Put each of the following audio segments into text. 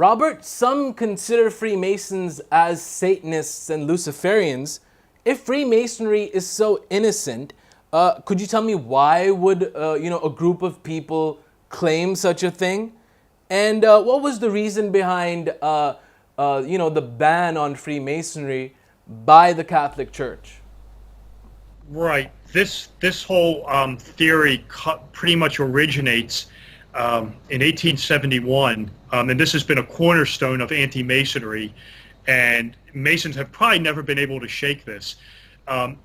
Robert, some consider Freemasons as Satanists and Luciferians. If Freemasonry is so innocent, could you tell me why would a group of people claim such a thing? And what was the reason behind the ban on Freemasonry by the Catholic Church? Right. This whole theory pretty much originates in 1871, and this has been a cornerstone of anti-Masonry, and Masons have probably never been able to shake this.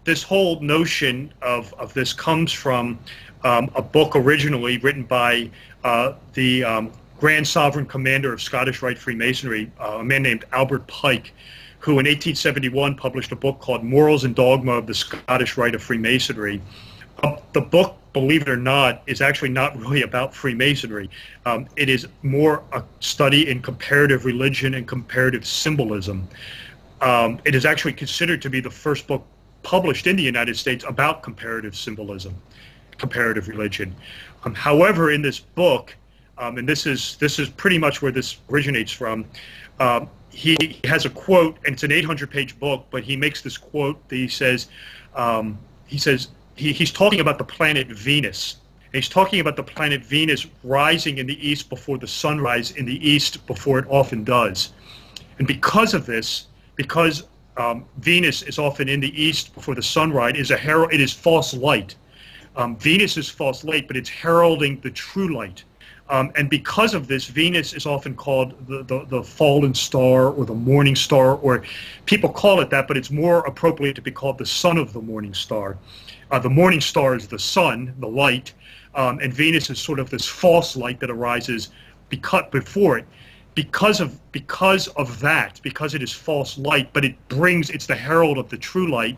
This whole notion of this comes from a book originally written by the Grand Sovereign Commander of Scottish Rite Freemasonry, a man named Albert Pike, who in 1871 published a book called Morals and Dogma of the Scottish Rite of Freemasonry. The book, believe it or not, is actually not really about Freemasonry. It is more a study in comparative religion and comparative symbolism. It is actually considered to be the first book published in the United States about comparative symbolism, comparative religion. However, in this book, and this is pretty much where this originates from, he has a quote, and it's an 800-page book, but he makes this quote that he says, he's talking about the planet Venus. And he's talking about the planet Venus rising in the east before the sunrise in the east before it often does. And because of this, because Venus is often in the east before the sunrise, it is false light. Venus is false light, but it's heralding the true light. And because of this, Venus is often called the fallen star or the morning star, or people call it that, but it's more appropriate to be called the son of the morning star. The morning star is the sun, the light, and Venus is sort of this false light that arises before it. Because of that, because it is false light, but it's the herald of the true light,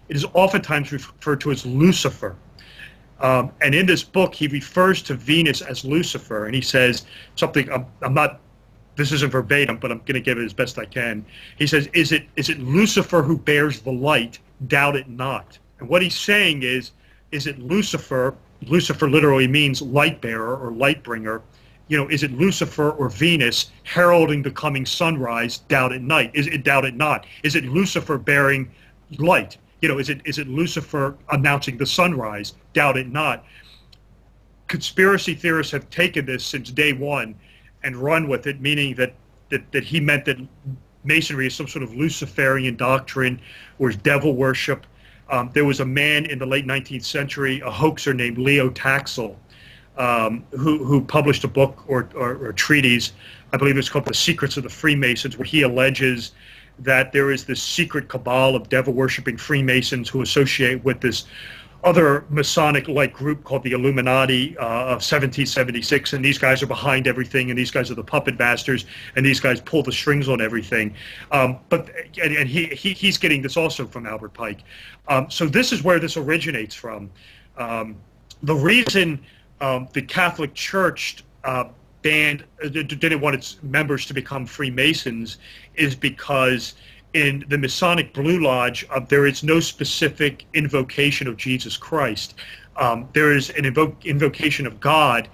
it is oftentimes referred to as Lucifer. And in this book, he refers to Venus as Lucifer, and he says something. This isn't verbatim, but I'm going to give it as best I can. He says, "Is it Lucifer who bears the light? Doubt it not." And what he's saying is it Lucifer? Lucifer literally means light bearer or light bringer. Is it Lucifer or Venus heralding the coming sunrise? Doubt it not. Doubt it not? Is it Lucifer bearing light? Is it Lucifer announcing the sunrise? Doubt it not. Conspiracy theorists have taken this since day one and run with it, meaning that he meant that Masonry is some sort of Luciferian doctrine or devil worship. There was a man in the late 19th century, a hoaxer named Leo Taxil, who published a book or treatise, I believe it's called The Secrets of the Freemasons, where he alleges that there is this secret cabal of devil-worshipping Freemasons who associate with this other Masonic-like group called the Illuminati of 1776, and these guys are behind everything, and these guys are the puppet masters, and these guys pull the strings on everything. But he's getting this also from Albert Pike. So this is where this originates from. The reason the Catholic Church didn't want its members to become Freemasons is because in the Masonic Blue Lodge, there is no specific invocation of Jesus Christ. There is an invocation of God,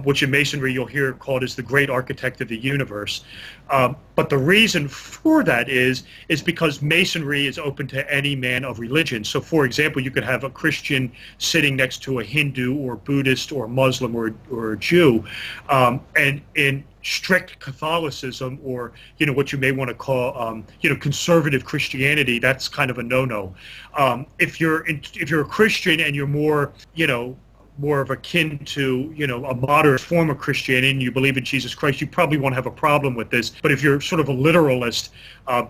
which in Masonry you'll hear called as the great architect of the universe. But the reason for that is because Masonry is open to any man of religion. So, for example, you could have a Christian sitting next to a Hindu or Buddhist or Muslim or a Jew, and in strict Catholicism, or what you may want to call conservative Christianity, that's kind of a no-no. If you're a Christian and you're more of akin to, a moderate form of Christianity and you believe in Jesus Christ, you probably won't have a problem with this. But if you're sort of a literalist,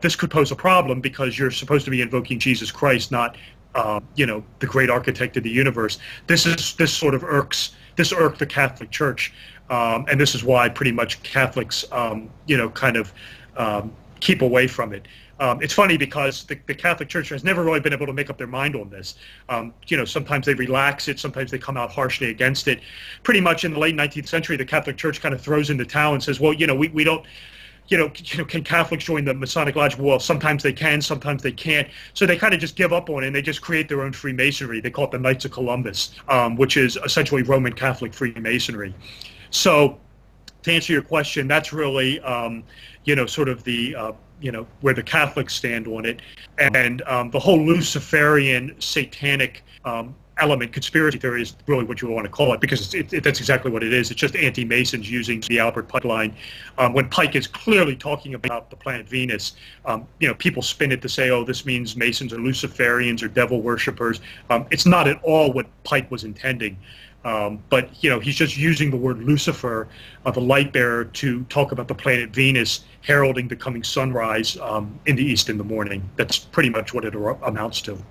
this could pose a problem because you're supposed to be invoking Jesus Christ, not, the great architect of the universe. This irked the Catholic Church. And this is why pretty much Catholics, keep away from it. It's funny because the Catholic Church has never really been able to make up their mind on this. Sometimes they relax it, sometimes they come out harshly against it. Pretty much in the late 19th century, the Catholic Church kind of throws in the towel and says, well, we don't, can Catholics join the Masonic Lodge? Well, sometimes they can, sometimes they can't. So they kind of just give up on it, and they just create their own Freemasonry. They call it the Knights of Columbus, which is essentially Roman Catholic Freemasonry. So to answer your question, that's really, sort of the, where the Catholics stand on it. And the whole Luciferian satanic element, conspiracy theory is really what you want to call it, because that's exactly what it is. It's just anti-Masons using the Albert Pike line. When Pike is clearly talking about the planet Venus, people spin it to say, oh, this means Masons are Luciferians or devil worshippers. It's not at all what Pike was intending. But he's just using the word Lucifer, the light bearer, to talk about the planet Venus heralding the coming sunrise in the east in the morning. That's pretty much what it amounts to.